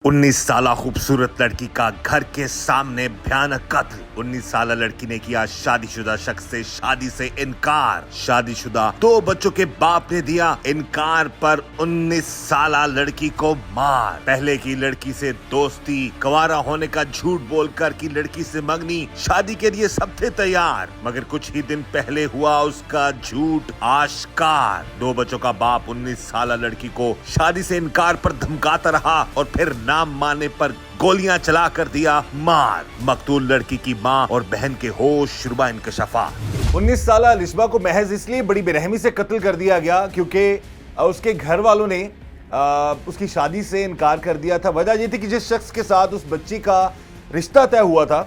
19 साला खूबसूरत लड़की का घर के सामने भयानक कत्ल। 19 साला लड़की ने किया शादीशुदा शख्स से शादी से इनकार। शादीशुदा 2 बच्चों के बाप ने दिया इनकार पर 19 साला लड़की को मार। पहले की लड़की से दोस्ती, कुंवारा होने का झूठ बोलकर की लड़की से मंगनी, शादी के लिए सब थे तैयार, मगर कुछ ही दिन पहले हुआ उसका झूठ आश्कार। 2 बच्चों का बाप 19 साला लड़की को शादी से इनकार पर धमकाता रहा और फिर नाम मानने पर गोलियां चला कर दिया मार। मकतूल लड़की की मां और बहन के होश रुबा इंकशाफात। 19 साला लिशबा को महज इसलिए बड़ी बेरहमी से कत्ल कर दिया गया क्योंकि उसके घर वालों ने उसकी शादी से इनकार कर दिया था। वजह यह थी कि जिस शख्स के साथ उस बच्ची का रिश्ता तय हुआ था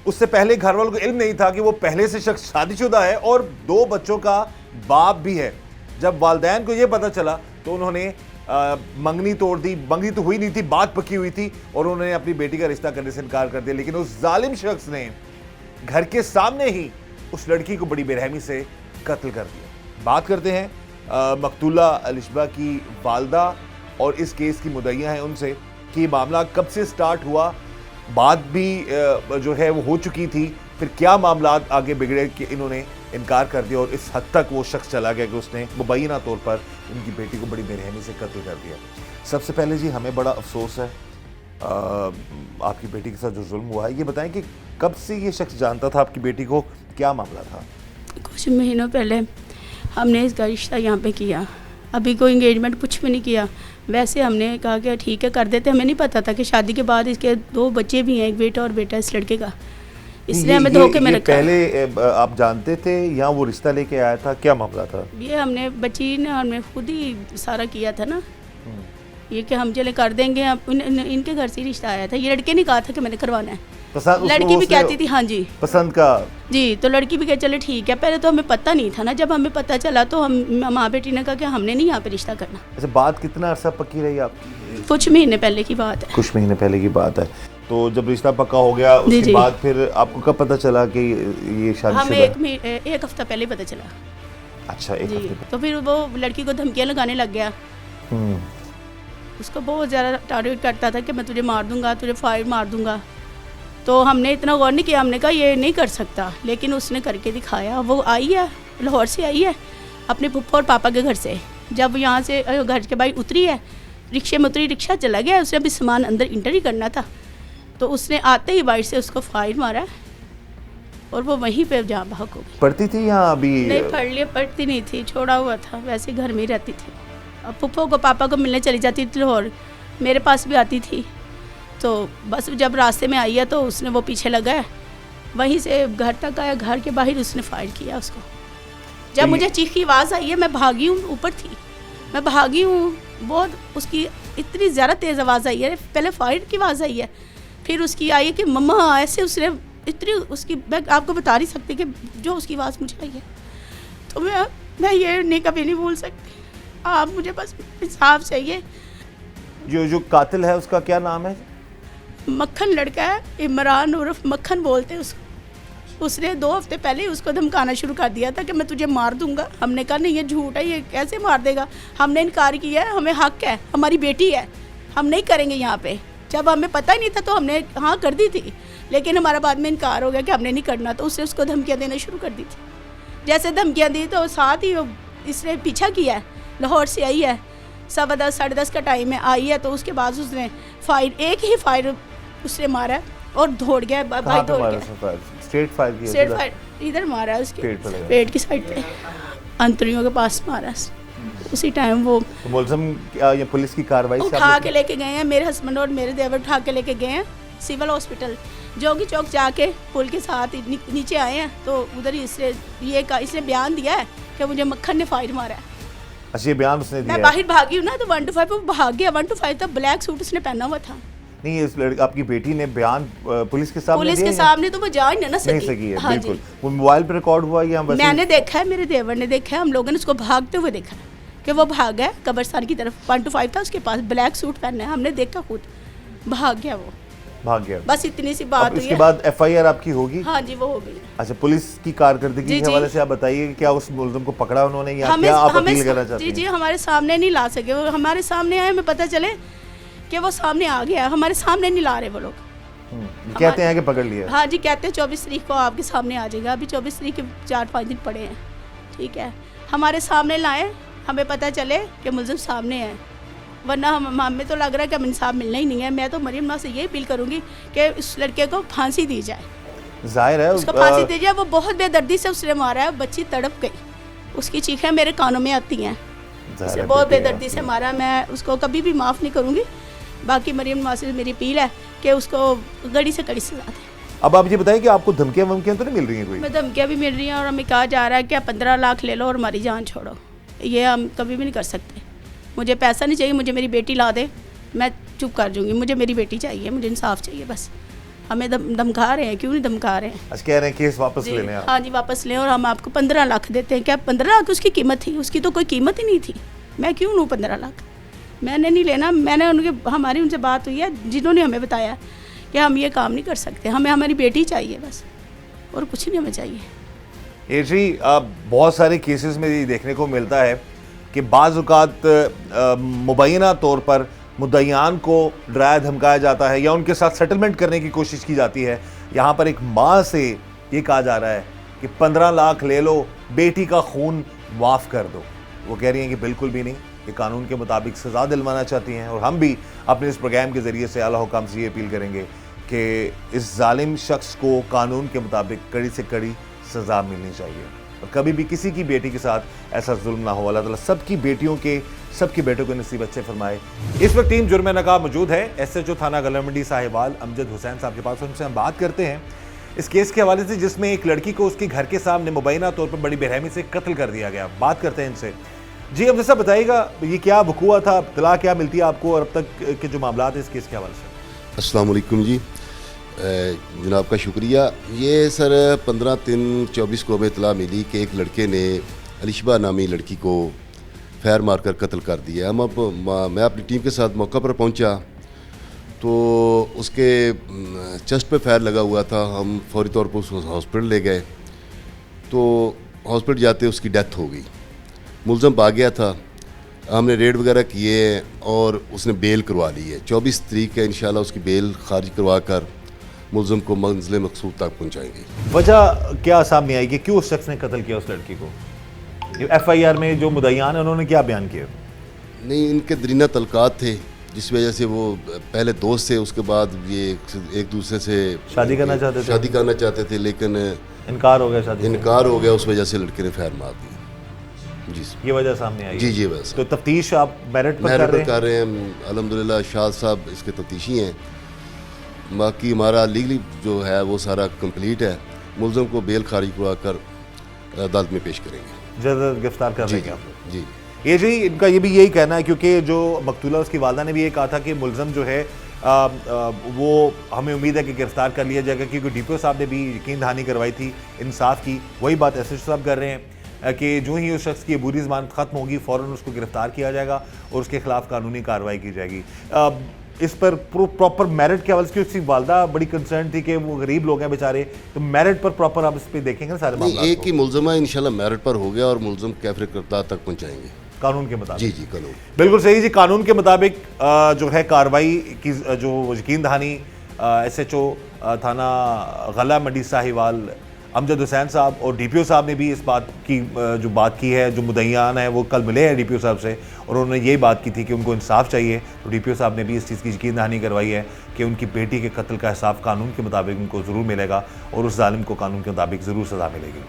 उससे पहले घर वालों को इल्म नहीं था कि वो पहले से शख्स शादीशुदा है और 2 बच्चों का बाप भी है। जब वालिदैन को यह पता चला तो उन्होंने मंगनी तोड़ दी। मंगनी तो हुई नहीं थी, बात पकी हुई थी और उन्होंने अपनी बेटी का रिश्ता करने से इनकार कर दिया। लेकिन उस जालिम शख्स ने घर के सामने ही उस लड़की को बड़ी बेरहमी से कत्ल कर दिया। बात करते हैं मकतूला लिशबा की वालदा और इस केस की मुद्दइयां हैं उनसे कि मामला कब से स्टार्ट हुआ, बात भी जो है वो हो चुकी थी, फिर क्या मामला आगे बिगड़े कि इन्होंने इनकार कर दिया और इस हद तक वो शख्स चला गया कि उसने मुबैना तौर पर उनकी बेटी को बड़ी बेरहमी से कत्ल कर दिया। सबसे पहले जी हमें बड़ा अफसोस है आपकी बेटी के साथ जो जुल्म हुआ है। ये बताएं कि कब से ये शख्स जानता था आपकी बेटी को, क्या मामला था? कुछ महीनों पहले हमने इसका रिश्ता यहाँ पे किया। अभी कोई इंगेजमेंट कुछ भी नहीं किया। वैसे हमने कहा कि ठीक है कर देते। हमें नहीं पता था कि शादी के बाद इसके 2 बच्चे भी हैं, एक बेटा और बेटा इस लड़के का, इसलिए हमें धोखे में रखा। पहले आप जानते थे या वो रिश्ता लेके आया था, क्या मामला था? ये हमने बच्ची ने हमने खुद ही सारा किया था ना, ये कि हम चले कर देंगे। अब इनके घर से रिश्ता आया था। ये लड़के ने कहा था कि मैंने करवाना है। लड़की भी कहती थी हाँ जी पसंद का जी, तो लड़की भी कह चले ठीक है। पहले तो हमें पता नहीं था ना, जब हमें पता चला तो हम माँ बेटी ने कहा कि हमने नहीं यहाँ पे रिश्ता करना। अच्छा, बात कितना अरसा पक्की रही आपकी? कुछ महीने पहले की बात है। कुछ महीने पहले की बात है। तो जब रिश्ता पक्का हो गया उसके बाद फिर आपको कब पता चला कि ये शादीशुदा? हमें एक हफ्ता पहले पता चला। अच्छा, एक हफ्ते। तो फिर वो लड़की को धमकियाँ लगाने लग गया। उसको बहुत ज़्यादा टारगेट करता था कि मैं तुझे मार दूंगा, तुझे फायर मार दूंगा। तो हमने इतना गौर नहीं किया, हमने कहा ये नहीं कर सकता, लेकिन उसने करके दिखाया। वो आई है, लाहौर से आई है अपने फुप्पो और पापा के घर से। जब यहाँ से घर के बाहर उतरी है, रिक्शे में उतरी, रिक्शा चला गया, उसने अभी सामान अंदर इंटर ही करना था, तो उसने आते ही बाइक से उसको फायर मारा और वो वहीं पे जहाँ भाग हो गई। पढ़ती थी या अभी? नहीं पढ़ लिया, पढ़ती नहीं थी, छोड़ा हुआ था, वैसे घर में ही रहती थी। अब फुप्पो को पापा को मिलने चली जाती थी लाहौर, मेरे पास भी आती थी। तो बस जब रास्ते में आई है तो उसने वो पीछे लगा है, वहीं से घर तक आया, घर के बाहर उसने फायर किया उसको। जब मुझे चीख की आवाज़ आई है, मैं भागी हूँ, ऊपर थी, मैं भागी हूँ, बहुत उसकी इतनी ज़्यादा तेज़ आवाज़ आई है। पहले फायर की आवाज़ आई है, फिर उसकी आई है कि मम्मा, ऐसे उसने इतनी उसकी, मैं आपको बता नहीं सकती कि जो उसकी आवाज़ मुझे आई है। तो मैं ये नहीं कभी नहीं भूल सकती। आप मुझे बस इंसाफ चाहिए। जो कातिल है उसका क्या नाम है? मक्खन लड़का है, इमरान उर्फ मक्खन बोलते हैं उसको। उसने 2 हफ्ते पहले ही उसको धमकाना शुरू कर दिया था कि मैं तुझे मार दूंगा। हमने कहा नहीं, ये झूठ है, ये कैसे मार देगा। हमने इनकार किया है, हमें हक है, हमारी बेटी है, हम नहीं करेंगे यहाँ पे। जब हमें पता ही नहीं था तो हमने हाँ कर दी थी, लेकिन हमारा बाद में इनकार हो गया कि हमने नहीं करना। तो उसने उसको धमकियाँ देना शुरू कर दी थी। जैसे धमकियाँ दी तो साथ ही इसने पीछा किया है। लाहौर से आई है, 10:15 साढ़े 10 का टाइम है, आई है। तो उसके बाद उसने फायर, एक ही फायर उसने मारा और दौड़ गया, भाई दौड़ गया। स्ट्रेट फायर किया? स्ट्रेट फायर इधर मारा उसके पेट की साइड पे, अंतरियों के पास मारा। उसी टाइम वो मुलज़िम या पुलिस की कार्रवाई उठा के लेके गए हैं, मेरे हस्बैंड और मेरे देवर उठा के लेके गए हैं सिविल हॉस्पिटल। जोगी चौक जाके पुल के साथ नीचे आए हैं तो उधर ही इसने बयान दिया है कि मुझे मक्खन ने फायर मारा है। अच्छा, ये बयान उसने दिया? मैं बाहर भागी हूँ ना, तो 1 to 5 वो भाग गया। 1 to 5 तक ब्लैक सूट उसने पहना हुआ था। नहीं, इस आपकी बेटी ने बयान पुलिस के सामने तो वो जा ही ना सकी है। हाँ बिल्कुल। वो मोबाइल पे रिकॉर्ड हुआ या मैंने देखा है, मेरे देवर ने देखा है, हम लोगों ने उसको भागते हुए देखा है कि वो भाग गया कब्रिस्तान की तरफ। 1 to 5 था उसके पास, ब्लैक सूट पहना है, हमने देखा खुद, भाग गया वो, भाग गया। बस इतनी सी बात हुई। इसके बाद FIR आपकी होगी? हाँ जी, वो हो गई। अच्छा, पुलिस की कारकर्दगी के हवाले से आप बताइए कि क्या उस मुलज़िम को पकड़ा उन्होंने या क्या आप अपील करना चाहते हैं? जी, हमारे सामने नहीं ला सके, वो हमारे सामने आए, हमें पता चले कि वो सामने आ गया, हमारे सामने नहीं ला रहे वो लोग। कहते हैं कि पकड़ लिया। हाँ जी, कहते हैं 24 तारीख को आपके सामने आ जाएगा। अभी 24 तारीख के 4-5 दिन पड़े हैं, ठीक है। हमारे सामने लाएं, हमें पता चले कि मुलजिम सामने है, वरना हमें तो लग रहा है कि हम इंसाफ मिलना ही नहीं है। मैं तो मरीम से यही अपील करूँगी कि उस लड़के को फांसी दी जाए, जाहिर है उसको फांसी दी जाए। वो बहुत बेदर्दी से उसने मारा है, बच्ची तड़प गई, उसकी चीखें मेरे कानों में आती हैं। उसे बहुत बेदर्दी से मारा, मैं उसको कभी भी माफ़ नहीं करूँगी। बाकी मरीम नवाज से मेरी अपील है कि उसको कड़ी से कड़ी सजा दें। अब आप ये बताइए कि आपको धमकियाँ वमकियाँ तो नहीं मिल रही हैं कोई? मैं धमकियाँ भी मिल रही हैं और हमें कहा जा रहा है कि आप 15 लाख ले लो और हमारी जान छोड़ो। ये हम कभी भी नहीं कर सकते। मुझे पैसा नहीं चाहिए, मुझे मेरी बेटी ला दे, मैं चुप कर जाऊँगी। मुझे मेरी बेटी चाहिए, मुझे इंसाफ चाहिए बस। हमें धमका रहे हैं, क्यों नहीं धमका रहे हैं? अच्छा, कह रहे हैं केस वापस ले लें आप? हाँ जी, वापस लें और हम आपको 15 लाख देते हैं। क्या 15 लाख उसकी कीमत थी? उसकी तो कोई कीमत ही नहीं थी। मैं क्यों लूँ 15 लाख? मैंने नहीं लेना। मैंने हमारी उनसे बात हुई है, जिन्होंने हमें बताया कि हम ये काम नहीं कर सकते, हमें हमारी बेटी चाहिए बस, और कुछ नहीं हमें चाहिए। ये जी बहुत सारे केसेस में ये देखने को मिलता है कि बाज़ औक़ात मुबैना तौर पर मुद्दईयान को डराया धमकाया जाता है या उनके साथ सेटलमेंट करने की कोशिश की जाती है। यहाँ पर एक माँ से ये कहा जा रहा है कि 15 लाख ले लो, बेटी का खून माफ़ कर दो। वो कह रही हैं कि बिल्कुल भी नहीं, ये कानून के मुताबिक सज़ा दिलवाना चाहती हैं। और हम भी अपने इस प्रोग्राम के ज़रिए से आला हुकाम से ये अपील करेंगे कि इस जालिम शख्स को कानून के मुताबिक कड़ी से कड़ी सज़ा मिलनी चाहिए और कभी भी किसी की बेटी के साथ ऐसा जुल्म ना हो। अल्लाह ताला सबकी बेटियों के, सबकी बेटों को नसीब अच्छे फरमाए। इस वक्त टीम जुर्म नकाब मौजूद है SHO थाना गला मंडी साहिवाल अमजद हुसैन साहब के पास। उनसे हम बात करते हैं इस केस के हवाले से जिसमें एक लड़की को उसके घर के सामने मुबैना तौर पर बड़ी बेरहमी से कत्ल कर दिया गया। बात करते हैं इनसे। जी, अब जैसा बताइएगा ये क्या वक़ूआ था, इत्तला क्या मिलती है आपको और अब तक के जो मामला है इस केस के हवाले से? अस्सलाम वालेकुम जी, जनाब का शुक्रिया। ये सर 15/3/24 को हमें इत्तला मिली कि एक लड़के ने अलिशबा नामी लड़की को फायर मारकर कत्ल कर दिया। मैं अपनी टीम के साथ मौका पर पहुंचा तो उसके चेस्ट पे फायर लगा हुआ था। हम फौरी तौर पर उसको हॉस्पिटल ले गए तो हॉस्पिटल जाते उसकी डेथ हो गई। मुलज़म भाग गया था, हमने रेड वगैरह किए और उसने बेल करवा ली है। 24 तारीख का इंशाल्लाह उसकी बेल खारिज करवा कर मुलज़म को मंजिल मकसूद तक पहुँचाएंगे। वजह क्या सामने आई कि क्यों उस शख्स ने कत्ल किया उस लड़की को? FIR में जो मुद्दईयान है उन्होंने क्या बयान किया? नहीं, इनके दरीना तलकात थे जिस वजह से वो पहले दोस्त थे, उसके बाद ये एक दूसरे से शादी करना चाहते थे लेकिन इनकार हो गया। इनकार हो गया, उस वजह से लड़के ने फायर मार दी। जी, ये वजह सामने आई? जी बस। तो तफ्तीश आप मेरिट पर कर रहे हैं। अल्हम्दुलिल्लाह शाह साहब इसके तफ्तीशी हैं। बाकी हमारा लीगली जो है वो सारा कंप्लीट है। मुलज़म को बेल खारिज करवा कर अदालत में पेश करेंगे, जल्द गिरफ्तार कर लेंगे आप? जी। ये जी इनका ये भी यही कहना है क्योंकि जो मकतूला उसकी वालदा ने भी ये कहा था कि मुलज़म जो है वो हमें उम्मीद है कि गिरफ्तार कर लिया जाएगा क्योंकि DPO साहब ने भी यकीन दहानी करवाई थी इंसाफ की। वही बात SHO साहब कर रहे हैं कि जो ही उस शख्स की अबूरी ज़मानत ख़त्म होगी फ़ौरन उसको गिरफ्तार किया जाएगा और उसके खिलाफ कानूनी कार्रवाई की जाएगी। इस पर प्रॉपर मेरिट के हवाले से उसकी वालदा बड़ी कंसर्न थी कि वो गरीब लोग हैं बेचारे, तो मेरिट पर प्रॉपर आप इस पर देखेंगे ना सारे मामला? एक ही मुलज़मा इंशाल्लाह मेरिट पर हो गया और मुलज़म कैफरे किरदार तक पहुँचाएंगे कानून के मुताबिक। जी कानून बिल्कुल सही जी। कानून के मुताबिक जो है कार्रवाई की जो यकीन दहानी SHO थाना गला मंडी साहिवाल अमजद हुसैन साहब और DPO साहब ने भी इस बात की जो बात की है, जो मुद्दईयान है वो कल मिले हैं DPO साहब से और उन्होंने यही बात की थी कि उनको इंसाफ चाहिए। तो DPO साहब ने भी इस चीज़ की यकीन दहानी करवाई है कि उनकी बेटी के कत्ल का हिसाब कानून के मुताबिक उनको ज़रूर मिलेगा और उस जालिम को कानून के मुताबिक ज़रूर सज़ा मिलेगी।